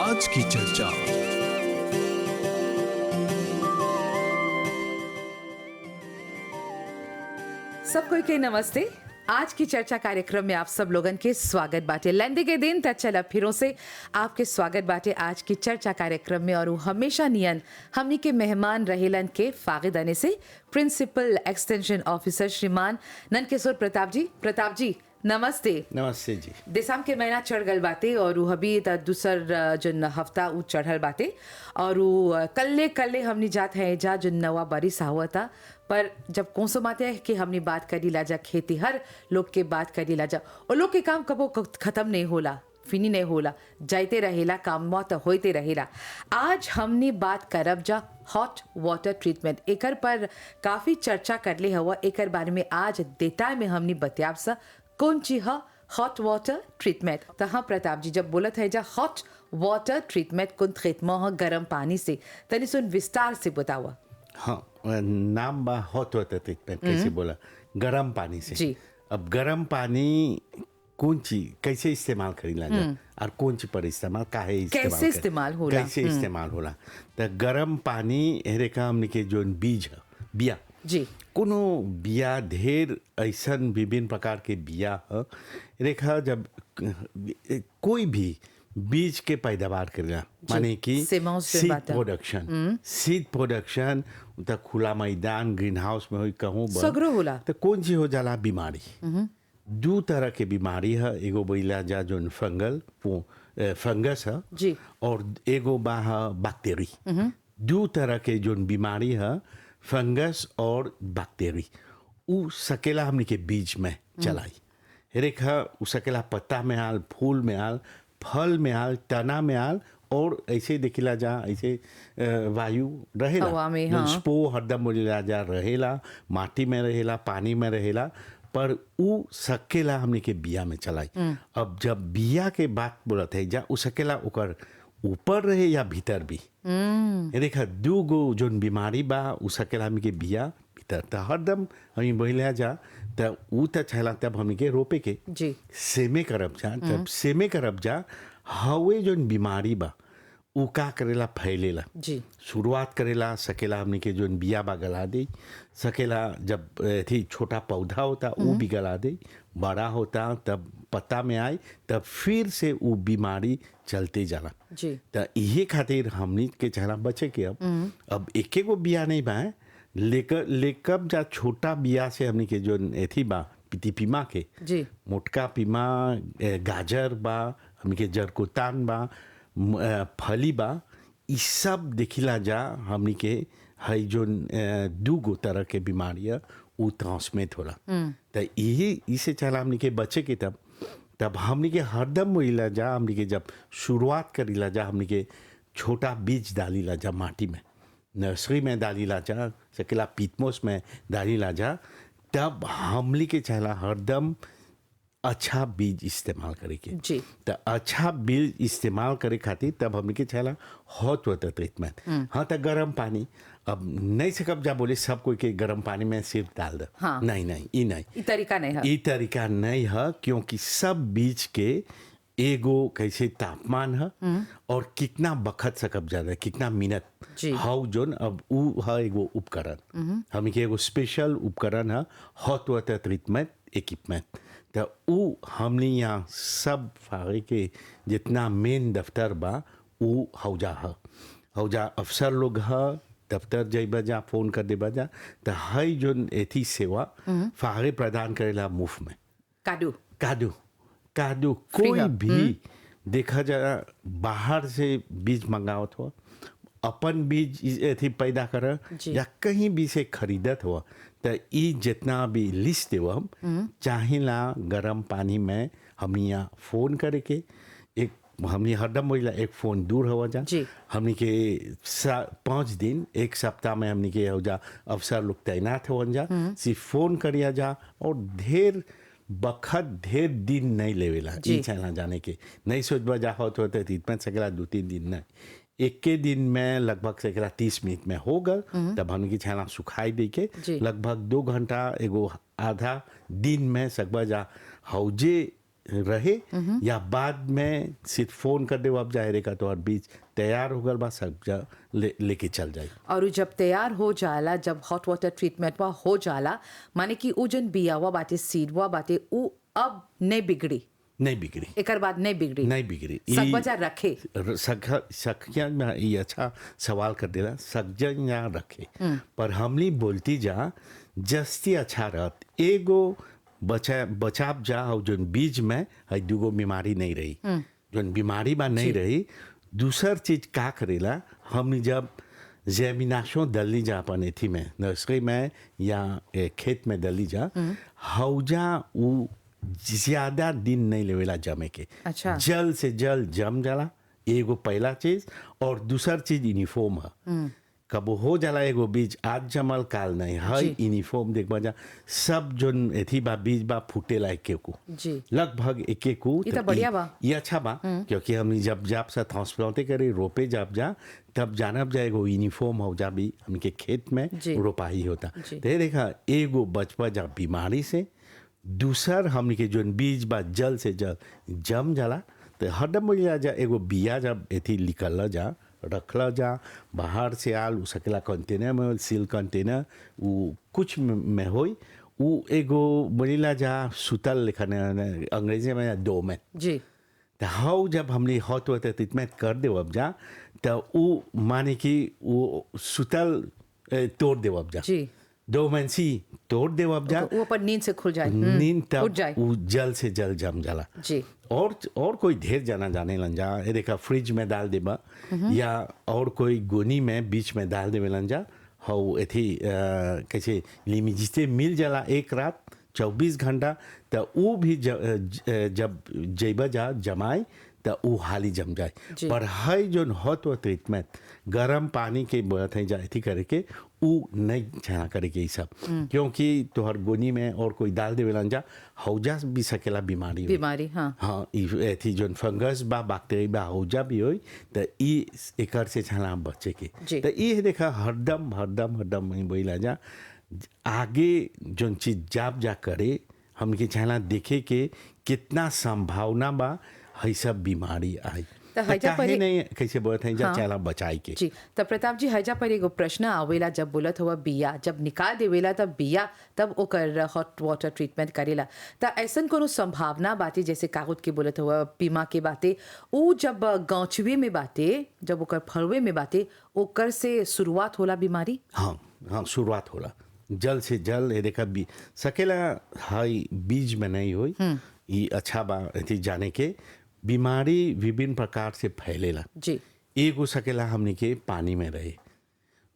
आज की चर्चा। सबको के नमस्ते। आज की चर्चा कार्यक्रम में आप सब लोगन के स्वागत बाटे। लेंदे के दिन त चला फिरों से आपके स्वागत बाटे आज की चर्चा कार्यक्रम में। और वो हमेशा नियन हमनी के मेहमान रहेलन के फागिदाने से प्रिंसिपल एक्सटेंशन ऑफिसर श्रीमान नंदकिशोर प्रताप जी नमस्ते। नमस्ते जी। दिसंबर के महीना चढ़ गल बाटे और उ अभी त दूसर जन हफ्ता उ चढ़ल बाटे और उ कल्ले हमनी जात है जा जो नवा बारिश आवता। पर जब कौन सो बात है कि हमनी बात करी लाजा खेती हर लोग के बात करी लाजा और लोग के काम कबो खत्म नहीं होला, फिनी नहीं होला, जाते रहेला, काम तो होते रहेला। आज हमने बात करब जा हॉट वाटर ट्रीटमेंट एकर पर काफ़ी चर्चा करले हवा। एकर बारे में आज देता में हमने बतियाब सा कौन चीज है हॉट वाटर ट्रीटमेंट। तो हाँ प्रताप जी जब बोलत है जा हॉट वाटर ट्रीटमेंट कौन ट्रीटमेंट है गर्म पानी से, तनी सुन विस्तार से बतावा। हाँ, नाम बा हॉट वाटर ट्रीटमेंट। कैसे बोला? गर्म पानी से जी। अब गर्म पानी कौन चीज कैसे इस्तेमाल करी लाजा और कौन चीज पर इस्तेमाल काहे इस्तेमाल कैसे इस्तेमाल होला? कैसे इस्तेमाल होला? तो गर्म पानी हेरे का हमने के जो बीज है बिया जी कोनो बिया ढेर ऐसन विभिन्न प्रकार के बिया है रेखा। जब कोई भी बीज के पैदावार करेला माने कि सीड प्रोडक्शन तो खुला मैदान ग्रीन हाउस में हो कहूँ सगरो होला। तो कौन सी हो जाला बीमारी? दो तरह के बीमारी है। एगो बोला जा जो फंगस है जी और एगो बा बैक्टीरी। दो तरह के जो बीमारी है फंगस और बैक्टीरी उ सकेला हमने के बीज में चलाई रेखा। उ सकेला पत्ता में आल, फूल में आल, फल में आल, तना में आल और ऐसे देखिला जा ऐसे वायु रहेला, हवा में, हाँ। स्पो हरदम बोलिला जा रहेला, माटी में रहेला, पानी में रहेला, पर उ सकेला हमने के बिया में चलाई। अब जब बिया के बात बोलत है जा उ सकेला ओकर ऊपर रहे या भीतर भी। देखा दू गो जोन बीमारी बा उ सकेला हमने के बिया भीतर त हरदम हमें बोलिला जा त उ त छला तब हमने के रोपे के जी सेमे करब जा। तब सेमे करब जा हवे जोन बीमारी बा उ का करेला फैलेला। जी शुरुआत करेला सकेला हमने के जोन बिया बा गला दे सकेला। जब थी छोटा पौधा होता वो भी गला दे, बड़ा होता तब पत्ता में आए तब फिर से वो बीमारी चलते जाला। जी तो ये खातिर हमनी के चला बचे के अब एक गो बिया नहीं बा लेकर जा छोटा बिया से हमनी के जो एथी बा पिती पीमा के जी मोटका पीमा गाजर बा हमनी के जरकोतान बा फली बा ई सब देखिला जा हमनी के है जो दू गो तरह के बीमारी है वो ट्रांसमिट होला। तो यही इसे चला हमनी के बचे के तब हमनी के हरदम वहीला जा हमनी के जब शुरुआत करीला जा हमनी के छोटा बीज डालीला जा माटी में, नर्सरी में डालीला जा सकेला पीतमोस में डालीला जा। तब हमनी के चला हरदम अच्छा बीज इस्तेमाल करे के। जी तो अच्छा बीज इस्तेमाल करे खातिर तब हमने के चला हॉट वाटर ट्रीटमेंट। हाँ तो गर्म पानी अब नहीं सकब जा बोले सब कोई के गर्म पानी में सिर्फ डाल दे। हाँ। नहीं ई तरीका नहीं है। ये तरीका नहीं है क्योंकि सब बीज के एगो कैसे तापमान है और कितना बखत सकब जाता है कितना मिनट जी। हाउ जोन अब उ है एगो उपकरण हमें के एगो स्पेशल उपकरण है हॉट वाटर ट्रीटमेंट इक्विपमेंट। तो उ हमने यहाँ सब फागे के जितना मेन दफ्तर बा उ हौजा अफसर लोग है दफ्तर जाइबा जा फोन कर देबा जा तो हई जो एथी सेवा फागे प्रदान करेला मुफ्त में। कादू कोई भी देखा जा बाहर से बीज मंगावत हो अपन बीज एथी पैदा कर या कहीं भी से खरीदत हो तो ई जितना भी लिस्ट देव हम चाहिला गर्म पानी में हमने यहाँ फोन करे के एक हमने हरदम बोला एक फ़ोन दूर हो जा जी। हमने के 5 दिन एक सप्ताह में हमने के हो जा अफसर लोग तैनात हो जा सिर्फ फ़ोन करिया जा और ढेर दिन नहीं लेवेला ई चला जाने के नहीं सोचबा जा होते ट्रीटमेंट सकेला 2-3 दिन नहीं एक के दिन में लगभग सकेला 30 मिनट में हो गल तब हमने की छाला सुखाई दे के लगभग 2 घंटा एगो आधा दिन में सकबा जा हौजे रहे या बाद में सिर्फ फोन कर दे अब जाए का तो और बीज तैयार हो गल बा सब जा लेके चल जाए। और उ जब तैयार हो जाला, जब हॉट वाटर ट्रीटमेंट हो जाला, माने कि उ जन बियावा बाटे सीडवा बाटे उ अब नहीं बिगड़ी, नहीं बिगड़ी, एक बाद नहीं बिगड़ी, नहीं बिगड़ी सब बचा रखे। सखिया में ये अच्छा सवाल कर देला, सज्जन या रखे पर हमली बोलती जा जस्ती अच्छा रहत एगो बचाव जा और जोन बीज में है दूगो बीमारी नहीं रही, जोन बीमारी बा नहीं रही। दूसर चीज का करेला, हमनी जब जमीनाशों दली जा अपन एथी में नर्सरी में या खेत में दली जा, हौजा उ ज्यादा दिन नहीं लेवेला जमे के। अच्छा। जल से जल जम जाला, एगो पहला चीज। और दूसर चीज यूनिफॉर्म है, कब हो जाला एगो बीज आज जमल काल नहीं है, यूनिफॉर्म देख बजा सब जोन एथी बा बीज बा फूटेला एके को जी, लगभग एके को। ये तो बढ़िया बा, ये अच्छा बा क्योंकि हमनी जब जाप से ट्रांसप्लांटे करे रोपे जाप जा तब जानब जा एगो यूनिफॉर्म हो जा भी हमके खेत में रोपाई होता। तो देखा एगो बचपा जा बीमारी से, दूसर हमनी के जोन बीज बा जल से जल जम जाला तो हरदम बोलिया जा एगो बिया जब एथी निकल जा रखला जा, बाहर से आल उ सकेला कंटेनर में सील कंटेनर उ कुछ में होई उ एगो बोलिला जा सुतल लिखने अंग्रेजी में डोमेट जी। तो हाउ जब हमने हॉट वाटर ट्रीटमेंट कर दे अब जा तो उ माने कि वो सुतल तोड़ दे अब जा जी, डोमेंसी तोड़ दे अब जा, वो पर नींद से खुल जाए, नींद उठ तब जाए। उ जल से जल जम जाला जी। और कोई ढेर जाना जाने लन जा ये देखा फ्रिज में डाल देबा या और कोई गोनी में बीच में डाल देवे लन जा, हाउ एथी कैसे लिमिजिस्टे मिल जाला एक रात 24 घंटा तो वो भी जब जेबा जा जमाए तो वो हाली जम जाए। पर है जो हॉट वाटर ट्रीटमेंट गर्म पानी के बर्थ है जा थी करके वो नहीं छना करे के सब, क्योंकि तोहर गोनी में और कोई डाल देवे जा हौजा भी सकेला बीमारी हाँ हाँ थी जो फंगस बा बैक्टीरिया बा हौजा भी होई तो ई एकर से छना बचे के। तो ये देखा हरदम हरदम हरदम मैं बोला जा आगे जो चीज जाप जा करे हमके छना देखे के कितना संभावना बा है सब बीमारी आई तो नहीं कैसे बोलते हैं जा चला बचाई के। जी तब प्रताप जी हैजा पर एगो प्रश्न आवेला, जब बोलत हुआ बिया जब निकाल देवेला तब बिया तब ओकर हॉट वाटर ट्रीटमेंट करेला तो ऐसन कोनो संभावना बाते जैसे कागज के बोलत हुआ पीमा के बाते उ जब गांचवे में बाते जब ओकर फलवे में बाते ओकर से शुरुआत होला बीमारी? हाँ हाँ शुरुआत होला जल से जल ये देखा सकेला हाई बीज में नहीं होई ये अच्छा बा जाने के बीमारी विभिन्न प्रकार से फैलेला जी। एगो सकेला हमनी के पानी में रहे,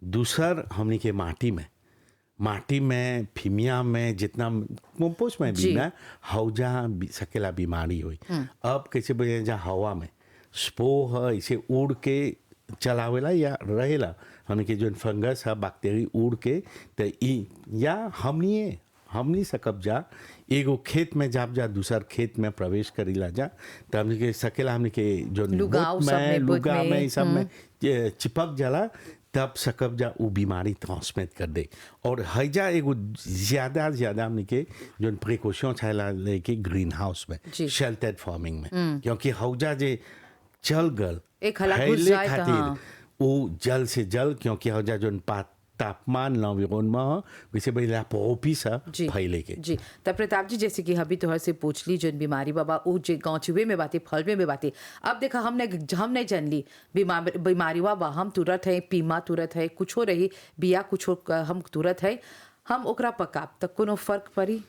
दूसर हमनी के माटी में फिमिया में जितना कंपोस्ट में भी ना हौजा सकेला बीमारी हुई। अब कैसे बोले जा हवा में स्पोह इसे उड़ के चलावेला या रहेला हमनी के जो फंगस है बैक्टीरिया उड़ के तो या हमनी सकब जा एगो खेत में जाप जा दूसर खेत में प्रवेश करीला जा तो हमनी के सकेला हमनी के जो लुगा में सब में चिपक जाला तब सकब जा वो बीमारी ट्रांसमिट कर दे। और हैजा एगो ज्यादा हमनी के जो प्रिकॉशन छाला लेके ग्रीन हाउस में शेल्टर्ड फार्मिंग में, क्योंकि हौजा जे चल गल फैले खातिर वो जल से जल क्योंकि हौजा जो तापमान नवीन में वैसे बड़ा पोपी सा फैले के। जी तब प्रताप जी जैसे कि अभी तोहर से पूछ ली जो बीमारी बाबा वो जो गाँचुए में बातें फलवे में बातें अब देखा हम नहीं जान ली बीमारी बा हम तुरंत है पीमा तुरंत है कुछ हो रही बिया कुछ हम तुरंत है हम ओकरा पकाब तक कोनो फर्क पड़ी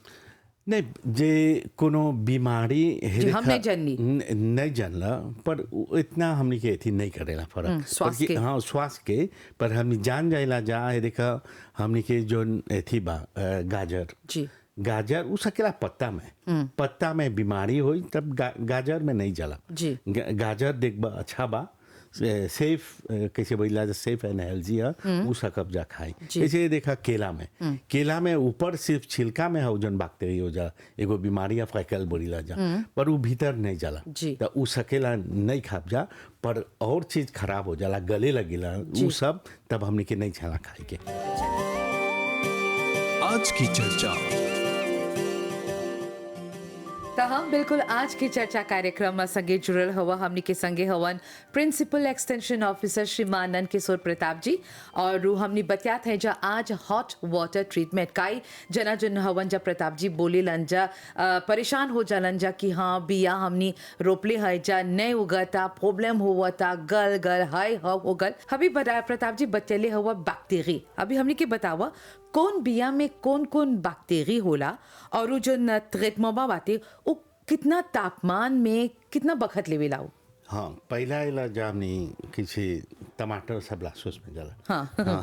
नहीं जे कोनो बीमारी हम नहीं जानला पर इतना हमनी के एथी नहीं करेला फर्क हाँ स्वास्थ्य के पर हमनी जान जाइला जा देखा हमनी के जो एथी बा गाजर उ सकेला पत्ता में बीमारी होई तब गाजर में नहीं जाला गाजर देखबा अच्छा बा सेफ कैसे बोला सेफ एंड हेल्दी है वो सकब जा खाई। जैसे देखा केला में ऊपर सिर्फ छिलका में हो जन बैक्टीरिया हो जा एगो बीमारी या फैकल बोलीला जा पर वो भीतर नहीं जाला तो वो सकेला नहीं खाब जा पर और चीज खराब हो जाला गले लगेला वो सब तब हमने के नहीं छाना खाई के। आज की चर्चा तो हम बिल्कुल आज की चर्चा कार्यक्रम में संगे जुड़ल हवा हमनी के संगे हवन प्रिंसिपल एक्सटेंशन ऑफिसर श्रीमान नंद किशोर प्रताप जी और हमनी बतियात है जा आज हॉट वाटर ट्रीटमेंट काई जना जन हवन जा प्रताप जी बोले लन जा परेशान हो जालन जा कि हाँ बिया हमनी रोपले है जा नहीं उगता प्रॉब्लम हुआ गल गल हाय हो गल अभी प्रताप जी बतले हुआ बैक्टीरिया अभी हमनी के बतावा कौन बिया में कौन कौन बैक्टीरिया होला और वो जो ट्रीटमेंट बाते वो कितना तापमान में कितना बखत लेवे लाओ। हाँ पहला इला जामनी किसी टमाटर सब लासोस में जाला हाँ।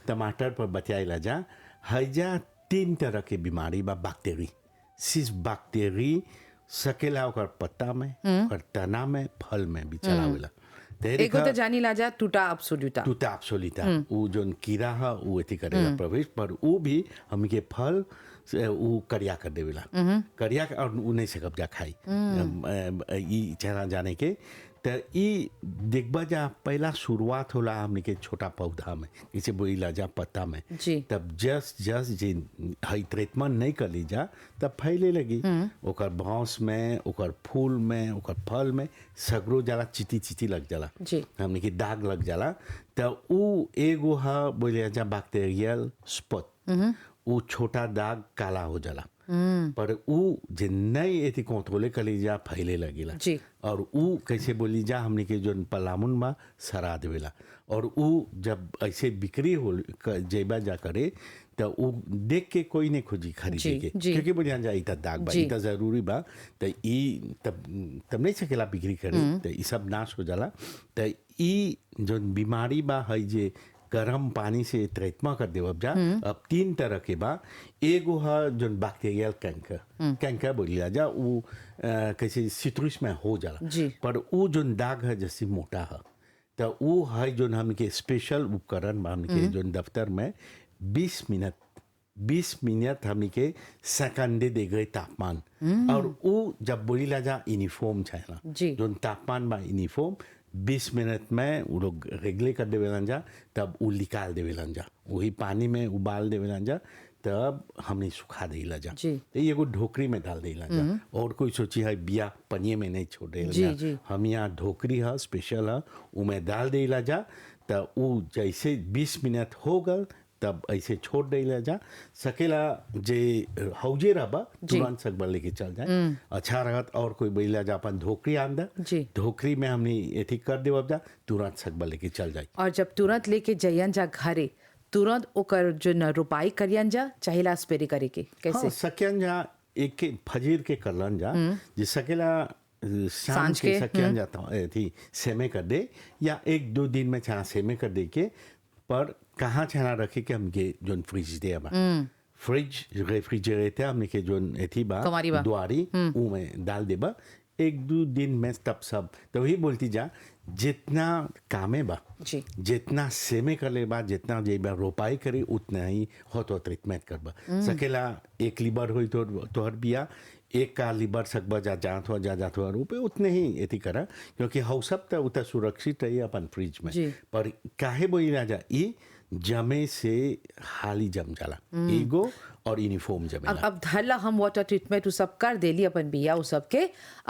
टमाटर पर बतियाइला जा हैजा 3 तरह के बीमारी बा बैक्टीरिया सिर्फ बैक्टीरिया सकेला ओकर पत्ता में ओकर तना में फल में भी चलावेला एगो तो जानी ला जा टूटा अब्सोल्यूटा टूटा अब्सोल्यूटा वो जोन कीड़ा है वो एथी करेगा प्रवेश पर वो भी हमके फल से वो करिया कर देवेला करिया और वो नहीं से कब्जा खाई ई चेहरा जाने के तो ई देखबा जा पहला शुरुआत होला हमने के छोटा पौधा में जैसे बोला जा पत्ता में जी। तब जस्ट जे हई ट्रीटमेंट नहीं कर ली जा तब फैले लगी ओकर बांस में ओकर फूल में ओकर फल में सगरो जाला चिटी चिटी लग जाला जी। हमने के दाग लग जाला तो ऊ एगो हा बोले जा बैक्टीरियल स्पॉट वो छोटा दाग काला हो जाला पर ऊ जे नहीं एथी कंट्रोले कर ली जा फैले लगेला जी। और ऊ कैसे बोली जा हमने के जो पलामुन बा सरा देवेला और ऊ जब ऐसे बिक्री हो जेबा जा करे तो ऊ देख के कोई नहीं खोजी खरीदे जी, के जी। क्योंकि बोलिया जा इतना दाग बा जी। इतना जरूरी बा तो ई तब नहीं सकेला बिक्री करे तो ई सब नाश हो जाला तो ई जो बीमारी बा है जे गरम पानी से ट्रीटमेंट कर देव जा अब 3 तरह के बा एगो है जो बैक्टीरियल कैंकर बोलिया जा वो कैसे सिट्रस में हो जाला जी। पर वो जो दाग है जैसे मोटा है तो वो है जो हमके स्पेशल उपकरण बा हमके जो दफ्तर में 20 मिनट हमने के सेकंडे दे गए तापमान और वो जब बोलीला जा यूनिफॉर्म छैला जी। जो तापमान बा यूनिफॉर्म 20 मिनट में वो लोग रेगले कर देवेलन जा तब वो निकाल देवेलन जा वही पानी में उबाल देवेलन जा तब हमने सुखा देला जा जी। तो एगो ढोकरी में डाल देला जा और कोई सोची है बिया पनिए में नहीं छोड़ देला जी, जा जी। हम यहाँ ढोकरी है स्पेशल है उमें डाल देला जा तो वो जैसे 20 मिनट हो गल तब ऐसे छोड़ देला जा सकेला जे हौजे रहा जी। तुरंत सकबा लेके चल जाए अच्छा रहत और कोई बैला जा अपन ढोकरी आंदा जी। ढोकरी में हमने एथी कर देव जा तुरंत सकबा लेके चल जाए और जब तुरंत लेके जइयन जा घरे तुरंत ओकर जो न रोपाई करियन जा चाहिला स्प्रे करे के कैसे हाँ, सकियन जा एक के फजीर के करलन जा जे सकेला शाम सांझ के के, सकियन जाता थी सेमे कर दे या 1-2 दिन में छाना सेमे कर दे के पर कहाँ छाना रखे के हमके जोन फ्रिज दे अब फ्रिज रेफ्रिजरेटर हमने के जोन एथी बा कमारी बा। द्वारी ऊ में डाल देबा 1-2 दिन में तब सब तो वही बोलती जा जितना कामे बा जी। जितना सेमे कर ले बा जितना जे बा रोपाई करे उतना ही हो तो ट्रीटमेंट करबा सकेला एक लीबर होई तो तोहर बिया एक का लीबर सकबा जा जात हो रुपए उतने ही एथी करा क्योंकि हौ सब तो उतना सुरक्षित रही अपन फ्रिज में जी। पर काहे बोली जा ई जमे से हाली जम जाला ईगो और यूनिफॉर्म जमेला अब धरला हम वाटर ट्रीटमेंट वो सब कर देली अपन बिया वो सब के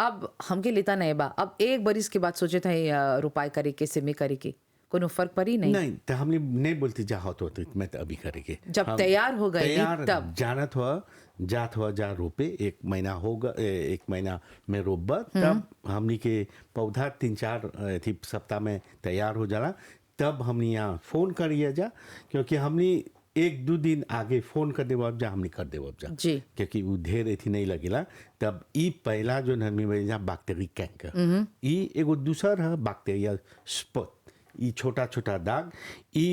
अब हमके लेता नहीं बा अब एक बरिस के बाद सोचे थे रोपाई करे के सेमे करे के कोनो फर्क पड़ी नहीं नहीं तो हमने नहीं बोलती जा हो तो ट्रीटमेंट अभी करेंगे जब हम तैयार हो गए तैयार तब जानत हुआ जात हुआ जा रोपे 1 महीना होगा 1 महीना में रोपबा तब हमनी के पौधा 3-4 थी सप्ताह में तैयार हो जाला तब हमने यहाँ फोन करिए जा क्योंकि हमने 1-2 दिन आगे फोन कर देव जा हमने कर देव जा जी। क्योंकि वो ढेर एथी नहीं लगेला तब ई पहला जो हमने बोला बैक्टीरिया कैंकर ई एगो दूसर है बैक्टीरियल स्पॉट ई छोटा छोटा दाग ई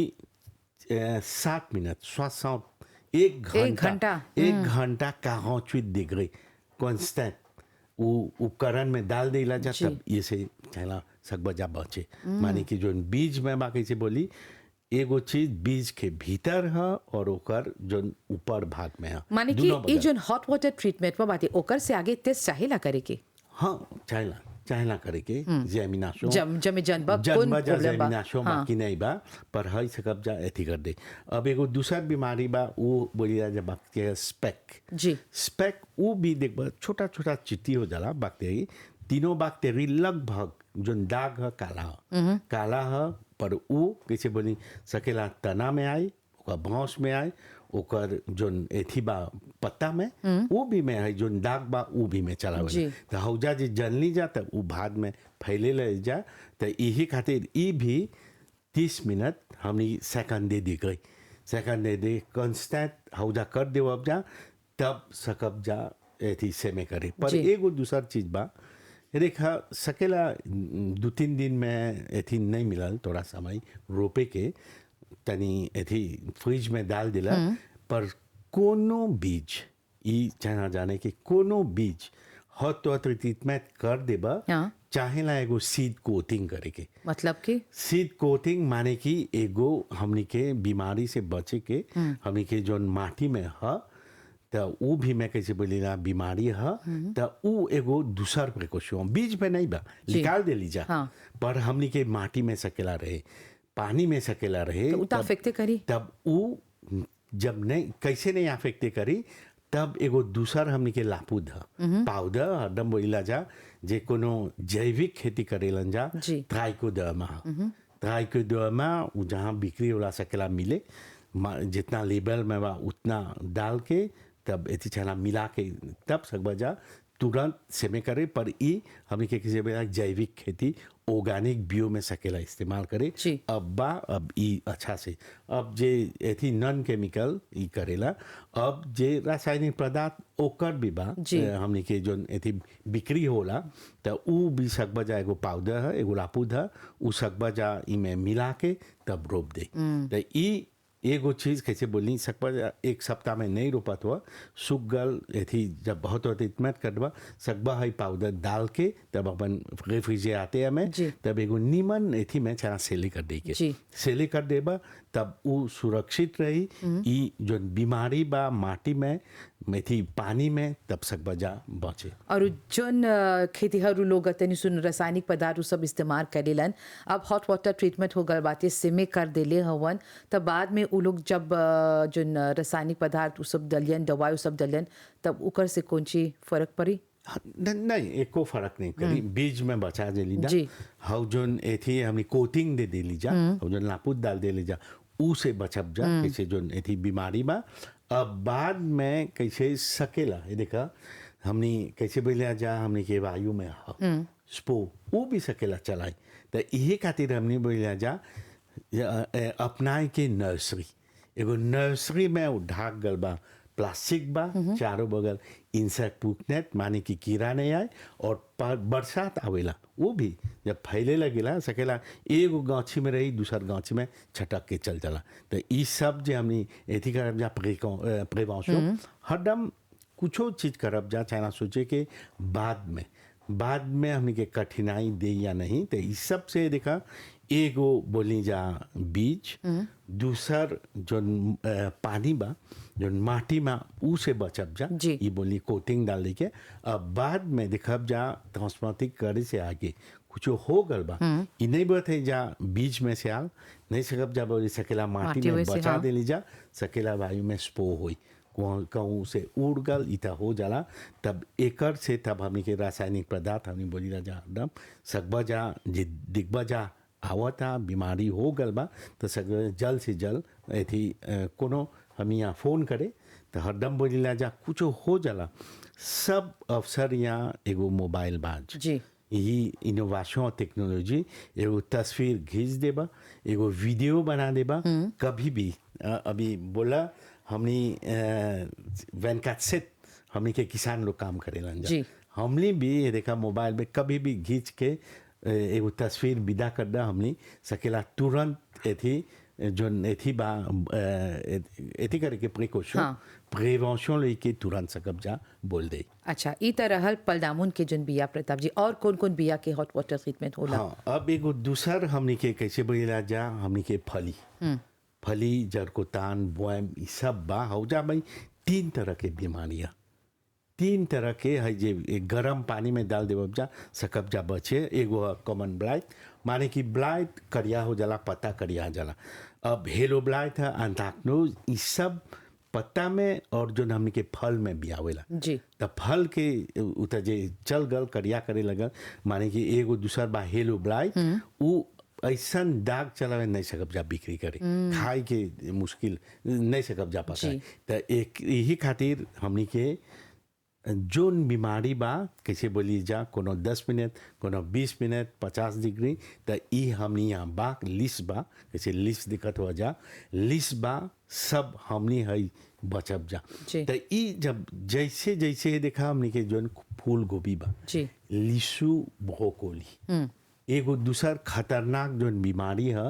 7 मिनट 60 एक घंटा 48 डिग्री कांस्टेंट वो उपकरण में डाल देला जा जी। तब ये से चला सकबजा बचे माने कि जो बीज में बा कैसे बोली एगो चीज बीज के भीतर है और ओकर जो ऊपर भाग में है माने कि दोनों ये बगल। जो हॉट वाटर ट्रीटमेंट पर बात है ओकर से आगे टेस्ट चाहिला करे के हाँ चाहिला चाहे ना करे के जेमिनाशो जमे जनबा कौन जन्म जा प्रॉब्लम बा जेमिनाशो बाकी नहीं बा पर हई सकब जा एथी कर दे। अब एगो दूसर बीमारी बा वो बोली जा बैक्टीरिया स्पेक। जी स्पेक वो भी देख छोटा छोटा चिट्टी हो जाला बैक्टीरिया। तीनों बैक्टीरिया लगभग जो दाग है काला है पर वो कैसे बोली सकेला तना में आए ओकर बांस में आए ओकर जोन एथी बा पत्ता में वो भी में है जोन दाग बा वो भी में चला जी। तो हौजा जी जनली जा तब वो भाग में फैले ले जा तो यही खातिर ई भी 30 मिनट हमनी सेकंड दे दी गई सेकंड दे कांस्टेंट हौजा कर दे अब जा तब सकब जा एथी से में करे पर जी। एगो दूसर चीज बा रेखा सकेला 2-3 दिन में एथी नहीं मिलल थोड़ा समय रोपे के तनी एथी फ्रिज में डाल दिला पर कोनो बीज ई चाहना जाने के कोनो बीज हर तो ट्रीटमेंट कर देबा हाँ। चाहेला एगो सीड कोटिंग करे के मतलब कि सीड कोटिंग माने कि एगो हमनी के बीमारी से बचे के हमनी के जोन माटी में है तो वो भी मैं कैसे बोली ना बीमारी है तो वो एगो दूसर प्रिकॉशन बीज पे नहीं बा निकाल दे लीजा हाँ। पर हमनी के माटी में सकेला रहे पानी में सकेला रहे तो उता अफेक्टे करी तब वो जब नहीं कैसे नहीं अफेक्टे करी तब एगो दूसर हमनी के लापूद है पाउडर हरदम बोला जा जे कोनो जैविक खेती करेलन जा जी। ट्राइकोडर्मा वो जहाँ बिक्री होला सकेला मिले जितना लेबल में बा उतना डाल के तब एथी छाना मिला के तब सकबा जा तुरंत सेमे करे पर ई हमनी के किसी बेला जैविक खेती ऑर्गेनिक बियो में सकेला इस्तेमाल करे जी। अब ई अच्छा से अब जे एथी नॉन केमिकल ई करेला अब जे रासायनिक पदार्थ ओकर भी बा जी। हमनी के जो एथी बिक्री होला तो ऊ भी सकबा जा एगो पाउडर है एगो लापूद है ऊ सकबा जा ई में मिला के तब रोप दे तो ई एगो चीज कैसे बोलनी सकबा एक सप्ताह में नहीं रोपत हुआ सूख गल एथी जब बहुत होते इतमत करवा सकबा है पाउडर डाल के तब अपन रेफ्रिजरेटर में जी। तब एगो नीमन एथी में चना सेले कर दे के जी। सेले कर देबा तब वो सुरक्षित रही ई जो बीमारी बा माटी में मेथी पानी में तब सकबा जा बचे। और जोन खेतीहरू लोग तनी सुन रासायनिक पदार्थ उ सब इस्तेमाल करेलन अब हॉट वाटर ट्रीटमेंट हो गल बाते सिमे कर देले हवन तब बाद में उ लोग जब जोन रासायनिक पदार्थ उ सब दलियन दवाई उ सब दलियन तब उकर से कौन ची फर्क पड़ी नहीं एको फर्क नहीं करी बीज में बचा दे लीजा जी। हाउ जोन एथी हमनी कोटिंग दे लीजा हाउ जोन लापूद डाल दे लीजा ऊ से बचब जा कैसे जोन एथी बीमारी बा अब बाद में कैसे सकेला ये देखा हमनी कैसे बोले जा हमनी के वायु में स्पो वो भी सकेला चलाई तो यही खातिर हमनी बोले जा अपनाए के नर्सरी एगो नर्सरी में वो ढाक गल बा प्लास्टिक बा चारों बगल इंसेक्ट पुकनेट माने कि कीड़ा नहीं आए और बरसात आवेला वो भी जब फैले लगेला सकेला एगो गाछी में रही दूसर गाछी में छटक के चल चला तो ई सब जे हमनी एथी करब जा प्रिवेंशन हरदम कुछो चीज करब जा चाहे ना सोचे के बाद में हमनी के कठिनाई दे या नहीं तो इस सब से देखा एगो बोली जा बीज दूसर जो पानी बा जो माटी में ऊ से बचब जा जी। ये बोली कोटिंग डाल के अब बाद में देखब जा ट्रांसप्लांटिंग करे से आगे कुछ हो गल बा ई नहीं बात है जा बीज में से आल नहीं सकब जा बोली सकेला माटी में में से, बचा हाँ। दे ली जा सकेला वायु में स्पो होई कहूँ से उड़ गल इता हो जाला तब एकर से तब हमनी के रासायनिक पदार्थ हमनी बोली जा एकदम सकबा जा जे दिखबा जा आवता बीमारी हो गल बा तो सक जल्द से जल्द एथी कोनो हम यहाँ फ़ोन करे तो हरदम बोलीला जा कुछ हो जाला सब अवसर यहाँ एगो मोबाइल बाज जी। यही इनोवेशन और टेक्नोलॉजी एगो तस्वीर खींच देबा एगो वीडियो बना देबा कभी भी अभी बोला हमनी वैनकाट सेट हमनी के किसान लोग काम करेलन जा जी। हमनी भी ये देखा मोबाइल में कभी भी खींच के एगो तस्वीर विदा कर दा हमनी सकेला तुरंत एथी जो एथी बा एथी करे के प्रिकॉशन हाँ। प्रिवेंशन लेके तुरंत सकब जा बोल दे। अच्छा ई तरह हल पलदामुन के जोन बिया प्रताप जी और कौन कौन बिया के हॉट वाटर ट्रीटमेंट होला हाँ अब एगो दूसर हमनी के कैसे बोला जा हमनी के फली जरकोतान बोएम ई सब बा हो जा भाई 3 तरह के बीमारियाँ तीन तरह के है जे एक गरम पानी में डाल देवब जा सकब जा बचे। एगो कॉमन ब्लाइट माने कि ब्लाइट करिया हो जाला, पत्ता करिया जाला। अब हेलो ब्लाइट है, एंथ्रेक्नोज, ई सब पत्ता में और जो हमने के फल में भी आवेला। जी त फल के उत जे चल गल करिया करे लगल माने कि एगो दूसर बा हेलो ब्लाइट, उ ऐसन दाग चलावे नहीं सकब जा बिक्री करे, खाए के मुश्किल नहीं सकब जा पकाए। त एक यही खातिर हमनी के जोन बीमारी बा कैसे बोली जा, कोनो 10 मिनट, कोनो 20 मिनट, 50 डिग्री, त ई हमनी यहाँ बा लिस्ट बा, कैसे लिस्ट दिक्कत हो जा, लिस्ट बा सब हमनी है बचब जा। जी। त ई जब जैसे जैसे देखा हमनी के जोन फूल गोभी बा, जी लिसु ब्रोकोली, एगो दूसर खतरनाक जोन बीमारी है,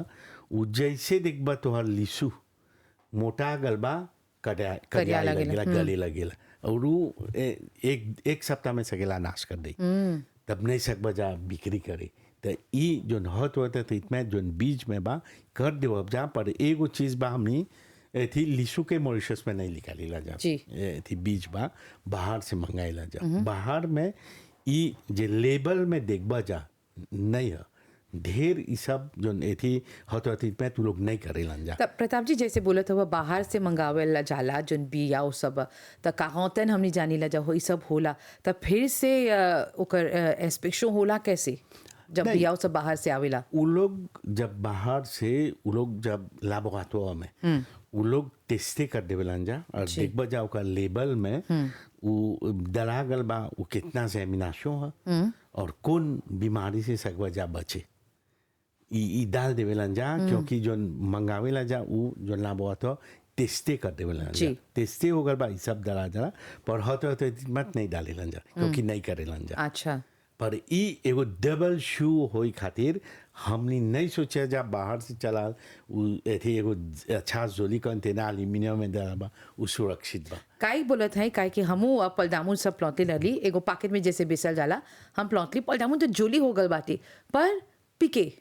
उ जैसे देखबा तोहर लिसु मोटा गलबा करिया लगेला, गले लगेला, और उ एक सप्ताह में सकेला नाश कर दे। तब नहीं सकबा जा बिक्री करे। त ई जोन हत होता तो इतना जोन बीज में बा कर देवब जा। पर एगो चीज बा हमनी थी लिसु के मॉरिशस में नहीं निकालेला जा, जी। थी बीज बा बाहर से मंगाइला जा। बाहर में ई जे लेबल में देखबा जा नहीं है, ढेर ई सब जोन एथी हथी में तू लोग नहीं करेलन जा। तब प्रताप जी जैसे बोलत हुआ बाहर से मंगावे ला जाला जोन बिया वो सब, त कहांतन हमनी जानी ला जा हो ई सब होला, तब फिर से ओकर इंस्पेक्शन होला कैसे जब नहीं। बिया वो सब बाहर से आवेला? उ लोग जब बाहर से उ लोग जब लाबोरेटरी में उ लोग टेस्टे कर देवेलन जा, और देखबा जा ओकर लेबल में उ डला गल बा उ कितना जेमिनाशन है और कौन बीमारी से सकबा जा बचे, ई डाल देवेलन जा। क्योंकि जो मंगावेला जा उ जो लाबोरेटरी टेस्टे कर देवेलन जा, टेस्टे हो गल बा ई सब डला जला, पर हत मत नहीं डालेलन जा क्योंकि नहीं करेलन जा। अच्छा पर ई एगो डबल शू होई खातिर हमनी नहीं सोचे जा बाहर से चला उ एथी एगो अच्छा जोली कंटेनर एल्यूमिनियम में डाला बा, उ सुरक्षित बा। काई बोलत है काई कि हमू पलदामुन सब प्लॉटली रली एगो पैकेट में जैसे बेचल जाला, हम प्लॉटली पलदामुन तो जोली हो गल बाटे, पर पिके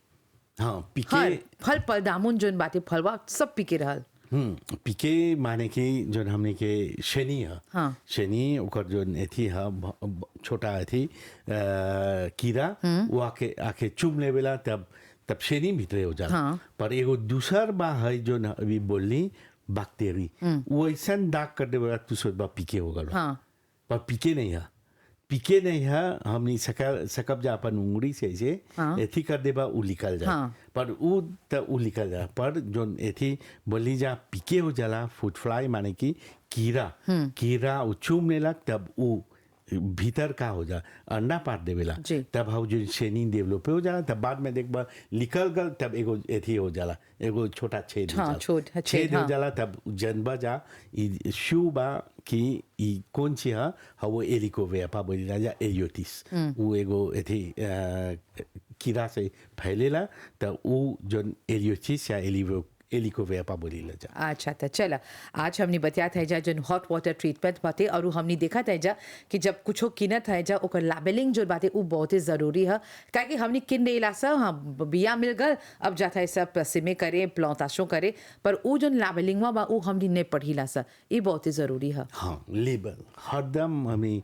हाँ पिके हर फल पलदामुन जोन बाटे फलवा सब पिके रहल। पिके माने कि जो हमने के शनि है, हाँ। शनि ओकर जो एथी है छोटा एथी कीड़ा, वो आके चुम लेवेला, तब शनि भीतरे हो जाला। हाँ। पर एगो दूसर बा है जो अभी बोलनी बैक्टीरी, वो ऐसा दाग कर देवेला तू सोचबा पिके हो गल। हाँ। पर पिके नहीं है, पिके नहीं है, हमनी सकब जा अपन उंगली से ऐसे हाँ। एथी कर देबा उ निकल जा। हाँ। पर उ त उ निकल जा, पर जो एथी बोली जा पिके हो जाला फूड फ्लाई माने कि कीड़ा उ चूम लेलक, तब उ भीतर का हो जा अंडा पार देवेला, जी। तब हम जो शेनी डेवलप हो जाला, तब बाद में देखबा निकल गल, तब एगो एथी हो जाला, एगो छोटा छेद हो हाँ, जाला। छेद हो जाला, तब जनबा जा ई शू बा कि ई कौन ची है वो एलिकोवेपा बोली जा एलियोटिस, वो एगो एथी कीड़ा से फैलेला, तब वो जो एलियोटिस या एलिकोवेपा बोली जा। अच्छा तो चला आज हमने बतियात है जा जो हॉट वाटर ट्रीटमेंट बाते, और हमने देखा था जा कि जब कुछो किनत है जा ओकर लाबेलिंग जो बाते वो बहुत ही ज़रूरी है, क्या कि हमने किन देला सा हाँ बिया मिल गल, अब जाता है सब सिमे करे प्लांटाशों करे, पर वो जो लाबेलिंग बा वो हमने नहीं पढ़ीला सा, ये बहुत ही ज़रूरी है। हाँ लेबल हरदम हमें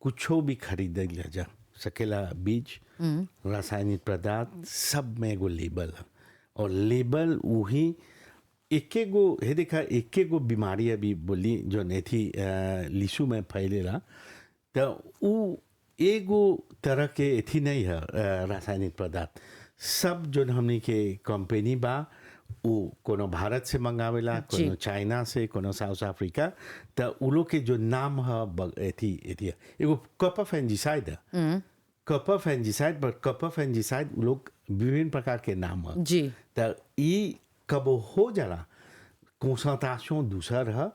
कुछो भी खरीद जा सकेला, बीज रासायनिक पदार्थ सब में एगो लेबल है, और लेबल वही एक गो हे देखा एक गो बीमारी अभी बोली जो थी लिसु में फैलेला, तो वो एगो तरह के एथी नहीं है रासायनिक पदार्थ, सब जो हमने के कंपनी बा वो कोनो भारत से मंगावेला, कोनो चाइना से, कोनो साउथ अफ्रीका, तो उ लोग के जो नाम है एथी एगो कपर फंजीसाइड है, कपर फंजीसाइड, पर कपर फंजीसाइड उ लोग विभिन्न प्रकार के नाम है जी। तो ई कब हो जाला कंसंट्रेशन दूसर है,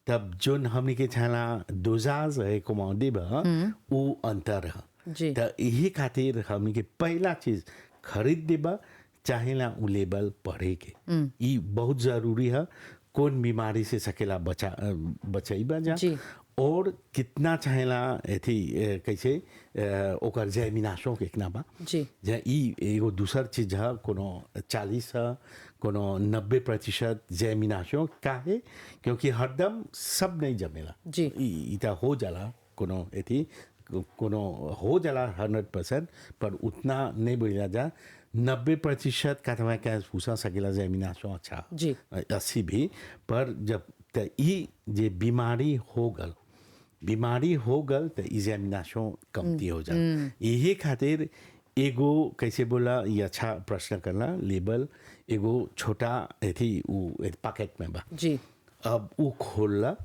तब जोन हमने के छाला डोजाज है कमांडे बा वो अंतर है। तो यही खातिर हमने के पहला चीज खरीद देबा चाहेला उ लेबल पढ़े के, ई बहुत जरूरी है, कौन बीमारी से सकेला बचाईबा जा, और कितना चाहेला एथी कैसे ओकर जैमिनाशों कितना बा जी। जे ई एगो दूसर चीज है, कोनो 40 है, कोनो 90% जैमिनाशों काहे, क्योंकि हरदम सब नहीं जमेला जी। इता हो जाला कोनो एथी कोनो हो जाला 100%, पर उतना नहीं बोला जा 90% का तो मैं क्या पूछा सकेला जेमिनाशो अच्छा जी। 80 भी, पर जब त ई जे बीमारी हो गल तो एग्जामिनेशन कमती हो जा। यही खातिर एगो कैसे बोला ये अच्छा प्रश्न करना लेबल एगो छोटा एथी उ पैकेट में बा जी। अब उ खोलला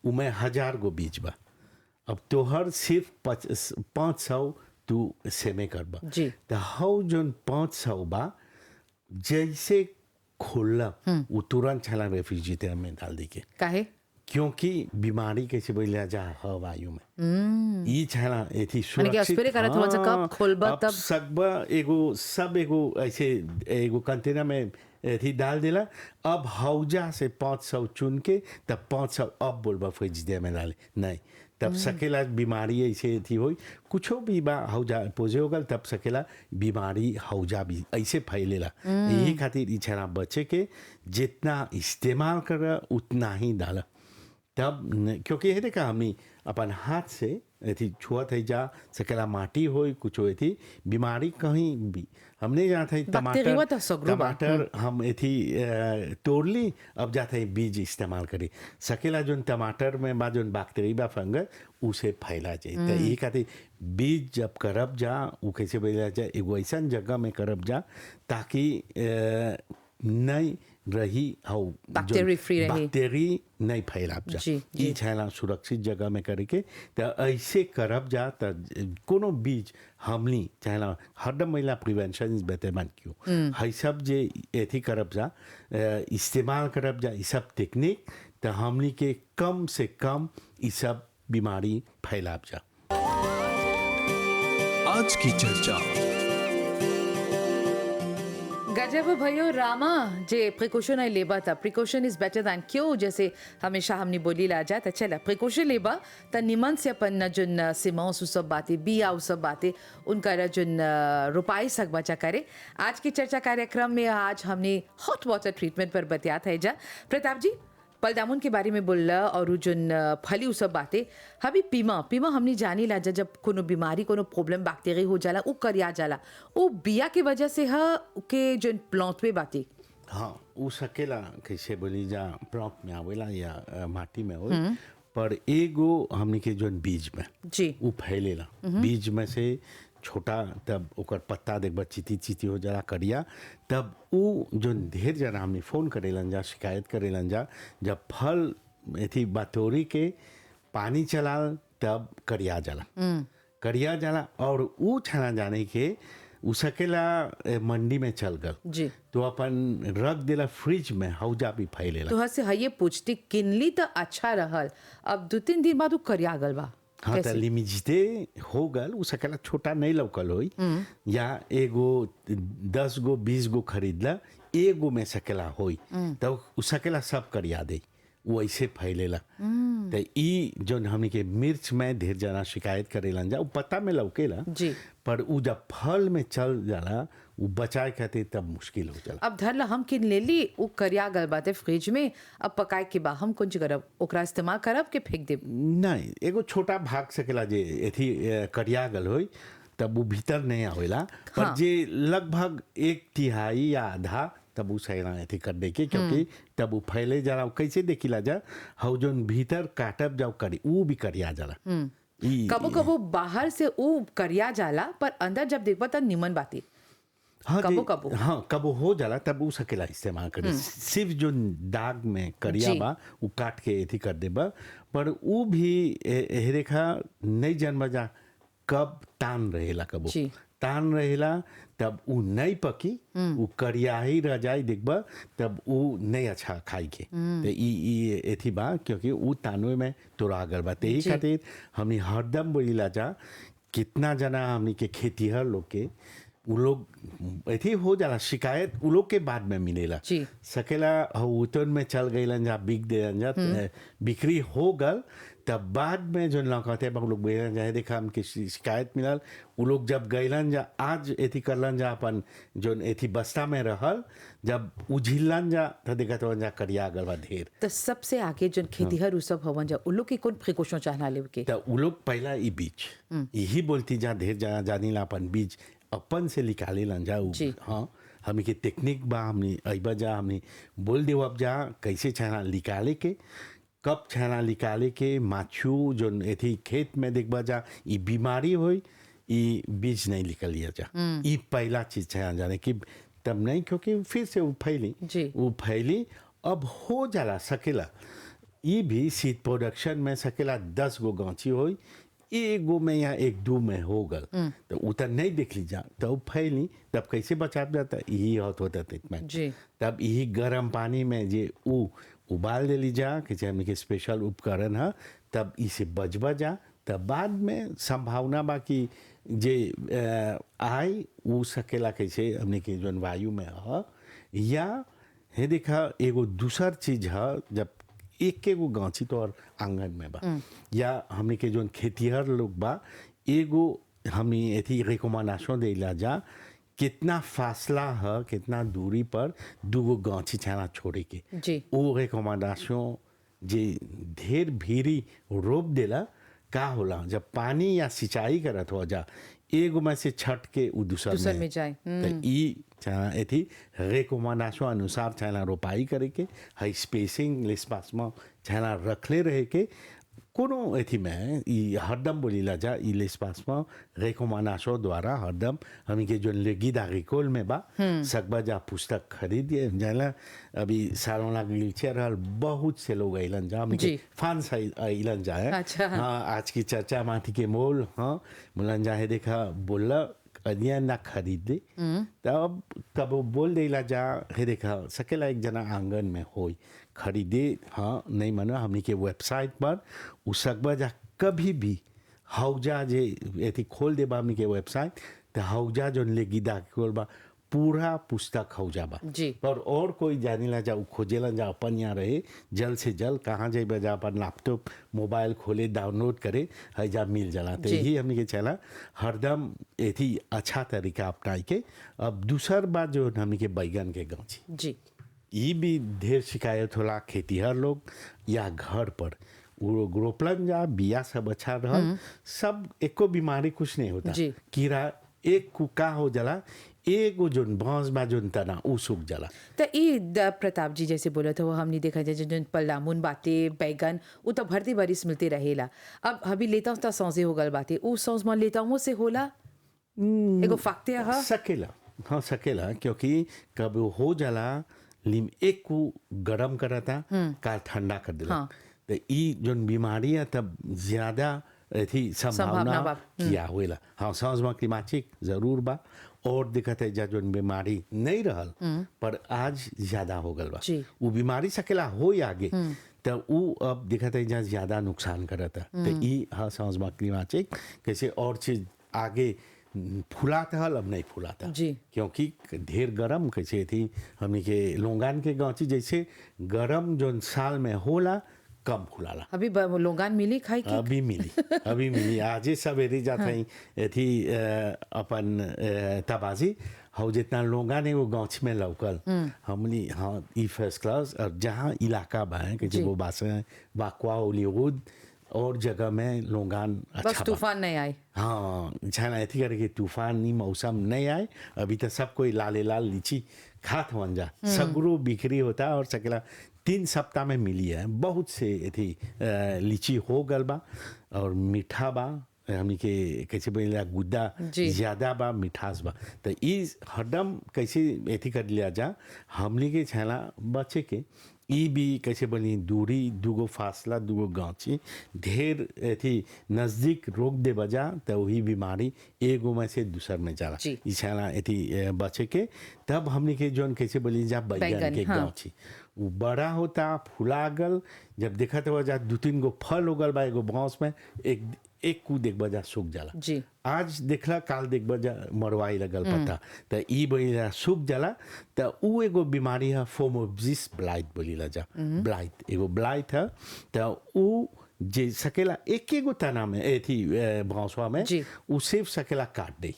उमें 1000 गो बीज बा। अब तोहर सिर्फ 500 तू सेमे करबा जी। तो हाउ जोन 500 बा जैसे खोलला वो तुरंत छला रेफ्रिजरेटर में डाल दी के, काहे? क्योंकि बीमारी कैसे बोला जा वायु में ई छला एथी माने कि सुरक्षित स्प्रे करत हो कब खोलबा अब तब सकबा एगो ऐसे एगो कंटेनर में एथी डाल देला। अब हौजा से 500 चुन के तब 500 अब बोलबा फ्रिजरेटर में डाले नहीं, तब सकेला बीमारी ऐसे थी होई कुछो भी बा हौजा पोजे होगल तब सकेला बीमारी हौजा भी ऐसे फैलेला। यही खातिर ई छना बचे के जितना इस्तेमाल कर उतना ही डाला तब क्योंकि ये देखा हमनी अपन हाथ से एथी छुअत है जा सकेला माटी होई कुछ होई थी बीमारी कहीं भी हमने जाते हैं बैक्टीरिया तो सगरो बा। टमाटर हम एथी तोड़ ली अब जाते हैं बीज इस्तेमाल करी सकेला जोन टमाटर में बा जोन बैक्टीरिया बा फंगस उसे फैला जाए तो ये कहते बीज जब करब जा वो कैसे बोला जाए एगो ऐसा जगह में करब जा ताकि नहीं रही हो बैक्टीरिया फ्री रही, बैक्टीरिया नहीं फैलाब जा। जी, जी। ई छला सुरक्षित जगह में करे के तो ऐसे करब जा तो कोनो बीज हमनी छला हरदम महिला प्रिवेंशन इज बेटर मान क्यों है सब जे एथी करब जा इस्तेमाल करब जा ई सब टेक्निक तो हमनी के कम से कम ई सब बीमारी फैलाब जा। आज की चर्चा गजब भयो रामा जे प्रिकॉशन आई लेबा था प्रिकॉशन इज बेटर दैन क्यों जैसे हमेशा हमने बोली ला जाता चला प्रिकॉशन लेबा त निमन से अपन जोन सीमाओं सु सब बातें बिया उ सब बातें उनका जोन रुपाई सक बचा करे। आज की चर्चा कार्यक्रम में आज हमने हॉट वाटर ट्रीटमेंट पर बतिया था जा प्रताप जी पलदामुन के बारे में बोलला और जोन फली उ सब बातें हबी पीमा हमने जानी ला जब कोनो बीमारी कोनो प्रॉब्लम बैक्टीरिया हो जाला उ करिया जाला उ बिया के वजह से ह के जोन प्लांट में बातें हाँ उ सकेला कैसे बोली जा प्लॉट में आवेला या माटी में हो पर एगो हमनी के जोन बीज में जी उ फैलेला बीज में से छोटा तब ओकर पत्ता देखबा चिती हो जाला करिया तब उ जो ढेर जना हमने फोन करेलन जा शिकायत करेलन जा जब फल एथी बतोरी के पानी चलाल तब करिया जाला और उ छना जाने के उ सकेला मंडी में चल गल जी तो अपन रख देला फ्रिज में हौजा भी फैलेला। तो हसे हये पूछती किनली तो अच्छा रहल अब 2-3 दिन बाद उ करिया गल बा हाँ तो लिमिजिते हो गल उ सकेला छोटा नहीं लौकल होई या एगो 10 गो 20 गो खरीदला एगो में सकेला होई तब उ सकेला सब करिया दे वो ऐसे फैलेला। तो ई जोन हमनी के मिर्च में ढेर जना शिकायत करेलन जा उ पत्ता में लौकेला जी पर उ जब फल में चल जाला उ बचाए खातिर तब मुश्किल हो जाला। अब धरला हम किन ले ली उ करिया गल बाते फ्रिज में अब पकाए के बा हम कुछ करब ओकरा इस्तेमाल करब के फेंक देब नहीं एगो छोटा भाग सकेला जे एथी करिया गल होई तब वो भीतर नहीं आवेला पर हाँ। जे लगभग 1/3 या आधा तब उ सही एथी कर दे के क्योंकि तब उ फैले जाला कैसे देखिला जा हौ जोन भीतर काटब जाओ करी उ भी करिया जाला कबो बाहर से उ करिया जाला पर अंदर जब देखबा त निमन बाती हाँ कबो कबो हो जाला तब उ सकेला इस्तेमाल करे सिर्फ जो दाग में करिया जी। बा उ काट के एथी कर देबा पर उ भी रेखा नहीं जन्म जा कब तान रहेला कबो जी। तान रहेला तब उ नहीं पकी उ करिया ही रह जाए देखबा तब उ नहीं अच्छा खाई के तो ई एथी बा क्योंकि उ तानवे में तोरा गल बा यही जी। खातिर हमनी हरदम बोलीला जा कितना जना हमनी के खेतीहर लोग के उ लोग ऐथी हो जाला शिकायत उ लोग के बाद में मिलेला जी। सकेला उतन में चल गईलन जा बिक देलन जा बिक्री हो गल तब बाद में जो लौकते हैं लोग गइलन जाए देखा हमके शिकायत मिलल उ लोग जब गइलन जा आज एथी करलन जा अपन जो एथी बस्ता में रहल जब उझिलन जा त देखत हो जा करिया गल बा ढेर तो सबसे आगे जो खेतीहर उ सब हवन जा उ लोग की कौन प्रिकॉशन चाहना लेव के त उ लोग पहला ई बीज यही बोलती जा ढेर जा जानी ला अपन बीज अपन से निकाले लन जा जी। हाँ हमी के टेक्निक बा हमने अइबा जा हमने बोल देव अब जा कैसे छाना निकाले के कब छाना निकाले के माछू जो एथी खेत में देखबा जा ई बीमारी होई ई बीज नहीं निकलिया जा ई पहला चीज छाना जाने कि तब नहीं क्योंकि फिर से जी। वो फैली अब हो जाला सकेला ई भी सीड प्रोडक्शन में सकेला 10 गो गांची होई एगो में या एक दो में हो गल तो उतर नहीं देख ली जा तब फैली तब कैसे बचा जाता यही होता ट्रीटमेंट जी। तब यही गर्म पानी में जे उबाल दे ली जा कि हमने के स्पेशल उपकरण है तब इसे बचबा जा तब बाद में संभावना बा कि जे आए वो सकेला कैसे हमने के जौन वायु में है या हे देखा एगो दूसर चीज है जब एक एगो गांची तो और आंगन में बा या हमने के जोन खेतीहर लोग बा एगो हमें एथी रिकमेंडेशन देला जा कितना फासला है कितना दूरी पर दूगो गांची छाना छोड़े के जी। वो रिकमेंडेशन जे ढेर भीरी रोप देला का होला जब पानी या सिंचाई करत हो जा एगो में से छट के उ दूसर में जाए तो ई चाहे एथी रिकमेंडेशन अनुसार चाहे रोपाई करे के हाई स्पेसिंग लिस्पास में चाहे रखले रहे के कोनो एथी में ई हरदम बोलीला जा ई लिस्पास में रिकमेंडेशन द्वारा हरदम हमी के जो लेगी दागिकोल में बा सकबा जा पुस्तक खरीदिए जाला अभी सालों लाग लीचे रहल बहुत से लोग अइलन जा हमी के फंस अइलन जा अच्छा। हाँ आज की चर्चा माथी के मोल हाँ मुलन जा है देखा बोला अदिया ना खरीदे तब कब बोल देला जा हे देखा सकेला एक जना आंगन में होई खरीदे हाँ नहीं मानो हमनी के वेबसाइट पर उ सकबा जा कभी भी हौजा जे एथी खोल दे बा हमनी के वेबसाइट तो हौजा जो लेगी दाखिल बा पूरा पुस्तक हौजा बा जी। और कोई जानिला जा उ खोजेला जा अपन यहाँ रहे जल्द से जल्द कहाँ जाइबा जा अपन लैपटॉप मोबाइल खोले डाउनलोड करे है जा मिल जाला तो यही हमने के चला हरदम एथी अच्छा तरीका अपनाई के अब दूसर बात जो हमने के बैगन के गांची जी। ये भी ढेर शिकायत होला खेतीहर लोग या घर पर वो लोग रोपलन जा बिया सब अच्छा रहल सब एको बीमारी कुछ नहीं होता जी। कीड़ा एक कुका हो जाला एगो जोन बांस बा जोन तना उ सूख जाला तो ई प्रताप जी जैसे बोला था वो हमने देखा जाए जो पल्लामुन बातें बैगन वो तो भरती बरिस मिलते रहेला अब अभी लेता हूँ तो सौंसे हो गल बातें वो सौंस में लेता हूँ से होला एगो फाकते है सकेला हाँ सकेला क्योंकि कब हो जाला लिम एक को गरम करता का ठंडा कर देला हाँ। तो ई जोन बीमारी है तब ज्यादा थी संभावना बा। किया हुएला हाँ सांस में क्लिमाचिक जरूर बा और दिक्कत है जा जोन बीमारी नहीं रहल पर आज ज्यादा हो गल बा जी। वो बीमारी सकेला हो आगे तो उ अब दिक्कत है जा ज्यादा नुकसान करता तो ई हाँ सांस में क्लिमाचिक कैसे और चीज आगे फुलाता हल अब नहीं फुलाता जी। क्योंकि ढेर गरम कैसे थी हमने के लोंगान के गांची जैसे गरम जोन साल में होला कम फुलाला अभी लोगान मिली खाई के अभी मिली आजे सवेरे जाते हैं थी अपन तबाजी हौ जितना लोगान है वो गाँच में लौकल हमनी हाँ ई फर्स्ट क्लास और जहाँ इलाका बा है कि वो बासे वाकवा ओलीवुड और जगह में लोगान अच्छा बस तूफान नहीं आए हाँ छाना ऐसी करके तूफानी मौसम नहीं आए अभी तक सब कोई लाले लाल लीची खात वन जा सगरो बिक्री होता और सकेला 3 सप्ताह में मिली है बहुत से थी लीची हो गल बा और मीठा बा हमनी के कैसे बोला गुद्दा ज्यादा बा मिठास बा तो ई हरदम कैसे एथी कर लिया जा हमनी के छाला बचे के ई भी कैसे बनी दूरी दूगो फासला दूगो गांची ढेर एथी नज़दीक रोक दे बजा तो वही बीमारी एगो में से दूसर में जाला ई छाला एथी बचे के तब हमनी के जोन कैसे बोली जा बैगन के गांची वो बड़ा होता फुला गल जब देखा तो जा 2-3 गो फल हो गल बा एगो बांस में एक को देख बजा सूख जाला जी। आज देखला काल देख बजा मरवाई लगल पता तो ई बोलीला सूख जाला तो उ एगो बीमारी है फोमोब्सिस ब्लाइट बोलीला जा ब्लाइट एगो ब्लाइट है तो उ जे सकेला एक एगो तना में थी ब्रांसवा में जी। उ सिर्फ सकेला काट दे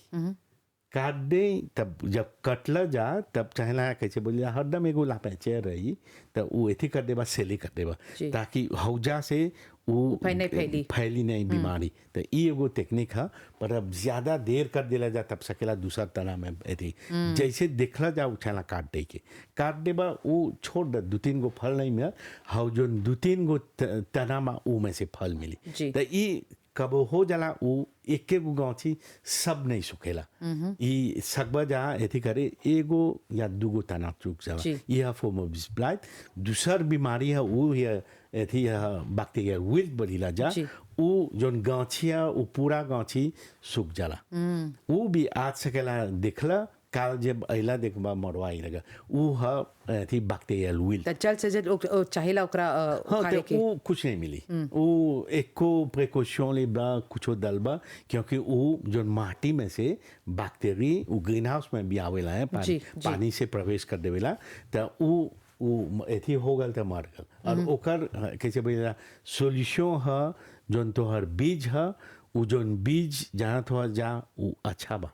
काट दे तब जब कटला जा तब चाहेला कैसे बोलिया हरदम एगो लापैचे रही तो वो एथी कर देबा सेली कर देबा जी। ताकि हौजा से वो नहीं फैली नहीं बीमारी तो ये एगो टेक्निक है पर अब ज्यादा देर कर देला जा तब सकेला दूसरा तना में एथी जैसे देखला जा उछाला काट दे के काट देबा वो छोड़ दे 2-3 गो फल नहीं मिल हौ जो 2-3 गो तना में ऊ में से फल मिली जी। तो ये कब हो जाला वो एक एगो गांची सब नहीं सुखेला ई सकबा जा एथी करे एगो या दूगो तना चुक जाला जी। यह फॉर्म ऑफ स्प्लाइट दूसर बीमारी है वो है एथी बैक्टीरिया विल्ट बड़ीला जा जी। वो जोन गांछिया वो पूरा गांची सूख जाला वो भी आज सकेला देखला काल जब अइला देखबा मरवाई लगा वो है एथी बैक्टीरियल विल्ट त जल्द से जल्द चाहेला ओकरा हाँ उखाड़े तो के वो कुछ नहीं मिली वो एको प्रिकॉशन ले बा कुछ दलबा क्योंकि वो जो माटी में से बैक्टीरी वो ग्रीन हाउस में भी आवेला है जी, पानी से प्रवेश कर देवेला तो वो एथी हो गल तो मर गल और ओकर कैसे बोलेला सॉल्यूशन है जोन तोहर बीज है वो जोन बीज जहाँ तो जा वो अच्छा बा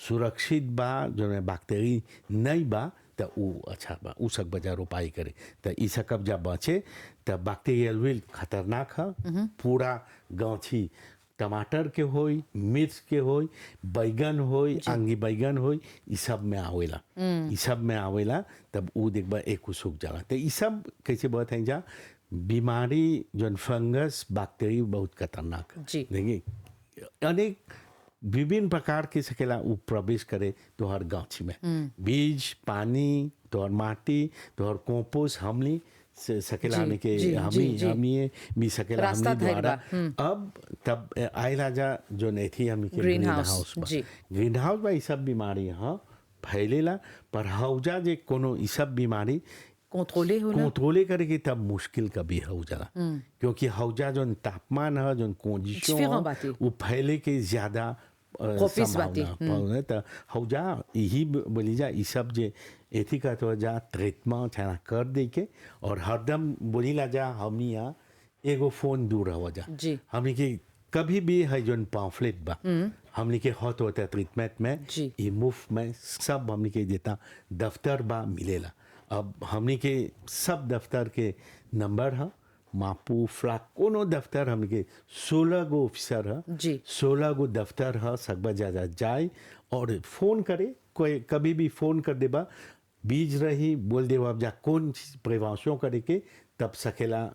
सुरक्षित बा जो बैक्टीरी नहीं बा तो वो अच्छा बा उ सब बजा रोपाई करे तो ई सब जब बचे तो बैक्टीरियल विल्ट खतरनाक है पूरा गांछी टमाटर के होई मिर्च के होई बैगन होई आंगी बैगन होई ई सब में आवेला तब वो देखबा एक सूख जाला तो ई सब कैसे बात है जा बीमारी जो फंगस बैक्टीरिया बहुत खतरनाक है जी। देखिए अनेक विभिन्न प्रकार के सकेला वो प्रवेश करे तोहर गांची में बीज पानी तोहर माटी तोहर कंपोस्ट हमली सकेला जी, हमें के जी, जी। हमी भी सकेला रास्ता हमली धइल द्वारा बा। अब तब आइला जा जो नहीं थी हमी के ग्रीन ग्रीन हाउस, हाउस जी। ग्रीन हाउस बा ई सब बीमारी हाँ फैलेला पर हौजा जे कोनो ई सब बीमारी कंट्रोले होला कंट्रोले करे के तब मुश्किल कभी हो जाला क्योंकि हौजा जो तापमान है जो कंडीशन Différent बाटे। वो फैले के ज्यादा Propice बाटे। संभावना तो हौजा यही बोली जा ई सब जे एथी का तो जा ट्रीटमेंट छाना कर दे के और हरदम बोली ला जा हमनी यहाँ एगो फोन दूर रहो जा जी। हमनी के कभी भी है जो पॉम्फलेट बा हमनी के हॉट होता है ट्रीटमेंट में जी। ई मुफ्त में सब हमनी के देता दफ्तर बा मिलेला अब हमनी के सब दफ्तर के नंबर है मापू फ्लाक कोनो दफ्तर हमनी के 16 गो ऑफिसर है जी। 16 गो दफ्तर है सकबा जा जाए और फोन करे कोई कभी भी फोन कर देबा बीज रही बोल देवा अब जा कौन चीज प्रिवेंशन करे के तब सकेला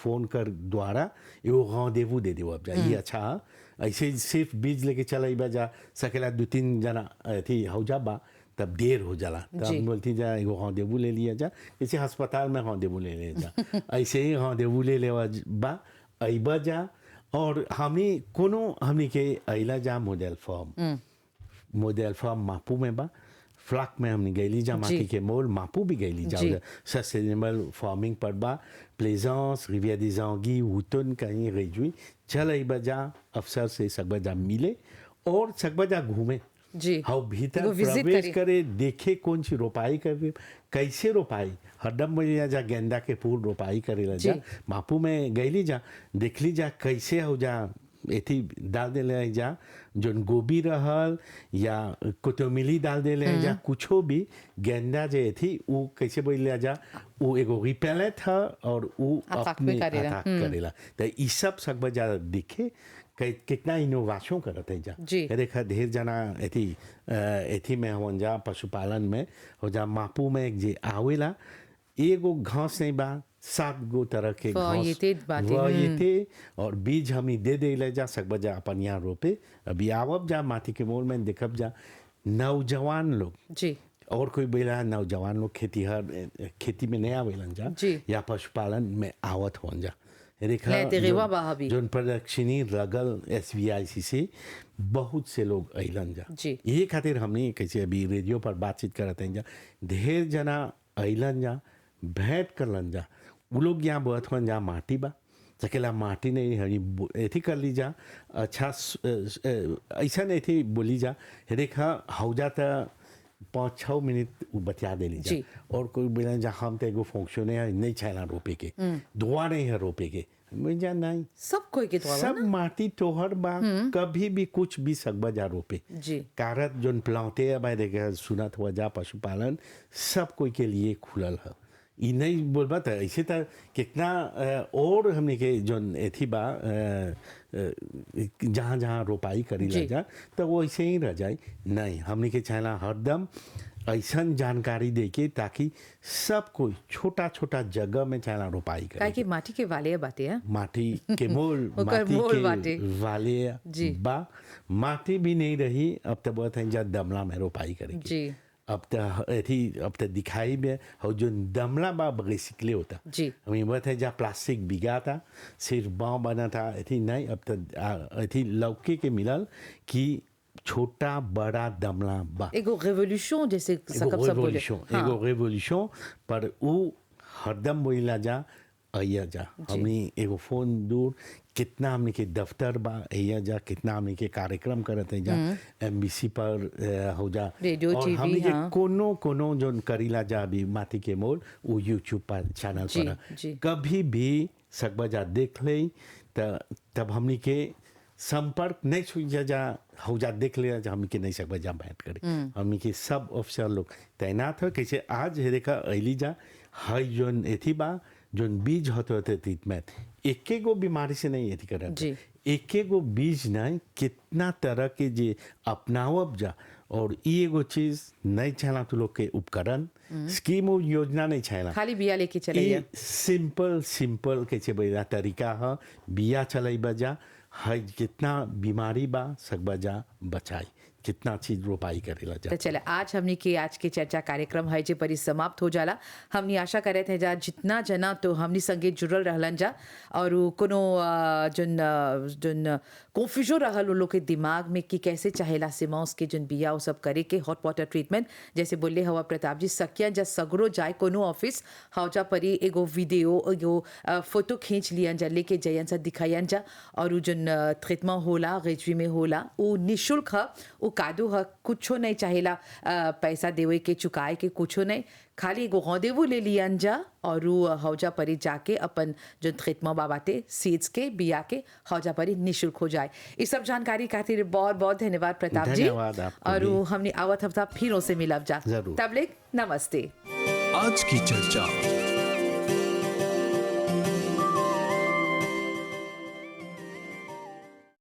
फोन कर द्वारा एगो rendezvous दे देव अब जा ये अच्छा है। ऐसे सिर्फ बीज लेके चला बा जा सकेला 2-3 जना थी हौजा बा तब देर हो जाला तब जी। हम बोलती जा एगो rendezvous ले लिया जा जैसे अस्पताल में rendezvous ले लिया जा ऐसे ही rendezvous ले लेवा बा अइबा जा और हमनी कोनो हमनी के अइला जा मॉडल फॉर्म मापू में बा फ्लाक में हमने गैली जा माटी के मोल मापू भी गैली जा जी। सस्टेनेबल फार्मिंग पर बा प्लेजेंस रिवियर des Anguilles वुटन कहीं रेजुई चल आई बजा अफसर से सकबा जा मिले और सकबा जा घूमे जी। हाँ भीतर एगो visit प्रवेश करी। करे देखे कौन सी रोपाई करे कैसे रोपाई हरदम में जा गेंदा के फूल रोपाई करेला जा जी। मापू में गैली जा देखली जा कैसे हो जा एथी डाल देले जा जोन गोभी रहल या कोतमीली डाल देले जा कुछो भी गेंदा जे थी वो कैसे बोले जा वो एगो रिपेलेंट है और वो Attack भी करेला। अटैक करेला तो ई सब सकबा जा दिखे कितना इनोवेशन करत है जा जी। देखा ढेर जना एथी में हो जा पशुपालन में हो जा मापू में एक जे आवेला एगो घास नहीं बा 7 गो तरह के Varieté बाटे। variété और बीज हम ही दे दे जा सकबा जा अपन यहाँ रोपे अभी आवब जा माटी के मोल में देखब जा नौजवान लोग जी। और कोई बेला नौजवान लोग खेती में नहीं आवेलन जा जी। या पशुपालन में आवत होन जा तेरेवा बहाबी। जोन प्रदक्षिणी रगल SVIC से बहुत से लोग अइलन जा जी। ये खातिर हमने कैसे अभी रेडियो पर बातचीत करते हैं जा ढेर जना अइलन जा भेंट करलन जा वो लोग यहाँ बहुत होन जा माटी बा सकेला माटी नहीं हरी एथी कर ली जा अच्छा ऐसा नहीं थी बोली जा रेखा हौजा था 5-6 मिनट वो बचा दे ली जा जी। और कोई बोला जा हम तो एगो फंक्शन है नहीं छैला रोपे के दुआ नहीं है रोपे के मुझे नहीं सब कोई के द्वारा सब ना माटी तोहर बा कभी भी कुछ भी सकबा जा रोपे जी कारत जोन प्लांटे है भाई देखा सुनत हुआ जा पशुपालन सब कोई के लिए खुलल है ई नहीं बोलबा था ऐसे था कितना और हमने के जोन एथी बा जहाँ जहाँ रोपाई करी जी। ला जा तो वो ऐसे ही रह जाए नहीं हमने के चाहला हरदम ऐसा जानकारी दे के ताकि सब कोई छोटा छोटा जगह में चाहला रोपाई काहे करे कि माटी के वाले बातें हैं माटी के मोल ओकर माटी मोल बाटे। के वाले जी। बा माटी भी नहीं रही अब तो बहुत है जा दमला में रोपाई करेगी जी अब तो दिखाई में हो जो दमला बा बेसिकली होता जी हमें बहुत है जा प्लास्टिक बिगा था सिर्फ बाँव बना था ऐसी नहीं अब तो ऐसी लौके के मिलल कि छोटा बड़ा दमला बा एगो रेवोल्यूशन जैसे सकब सब बोले एगो रेवोल्यूशन पर वो हरदम बोला जा अइया जा हमने एगो फोन दूर कितना हमने के दफ्तर बा अइया जा कितना हमने के कार्यक्रम करत है जा एमबीसी पर हो जा रेडियो, और टीवी, हमने के हाँ। कोनो कोनो जोन करीला जा अभी माटी के मोल वो यूट्यूब पर चैनल जी, पर जी। कभी भी सकबा जा देख ले तब हमने के संपर्क नहीं छुई जा हो जा देख ले जा हमने के नहीं सकबा जा बैठ करे हमने के सब ऑफिसर लोग तैनात हो कैसे आज हे देखा अली जा हई जोन एथी बा जोन बीज होते ट्रीटमेंट एक गो बीमारी से नहीं एथी कर जी। एक गो बीज नहीं कितना तरह के जे अपनावब जा और ई एगो चीज नहीं चाहला तू लोग के उपकरण स्कीम और योजना नहीं चाहला खाली बिया लेके चले ई गए सिंपल कैसे बोला तरीका है बिया चलाई बजा है कितना बीमारी बा सकबा जा बचाई कितना चीज रोपाई करेला जा तो चले आज हमनी के आज के चर्चा कार्यक्रम है जे परी समाप्त हो जाला हमनी आशा करे थे जा जितना जना तो हमनी संगे जुड़ल रहलन जा और उ कोनो जोन जोन कन्फ्यूजन रहल उ लोग के दिमाग में कि कैसे चाहेला सिमौस के जोन बिया वो सब करे के हॉट वाटर ट्रीटमेंट जैसे बोले हवा प्रताप जी सकिया जा सगरो जाए कोनो ऑफिस हौजा परी एगो वीडियो एगो फोटो खींच लियन जा लेके जयन सा दिखायन जा और उ जोन ट्रीटमेंट होला रेजवी में होला उ निशुल्क ह उ कादू ह कुछो नहीं चाहेला पैसा देवे के चुकाए के कुछो नहीं खाली एगो रॉन्डेवू ले लियन जा और उ हौजा परी जाके अपन जो ट्रीटमेंट बाबाते सीड्स के बिया के हौजा परी निशुल्क हो जाए इस सब जानकारी खातिर बहुत बहुत धन्यवाद प्रताप जी धन्यवाद आपको और भी। उ हमने आवत हफ्ता फिर से मिलब जा जरूर। तब ले नमस्ते आज की चर्चा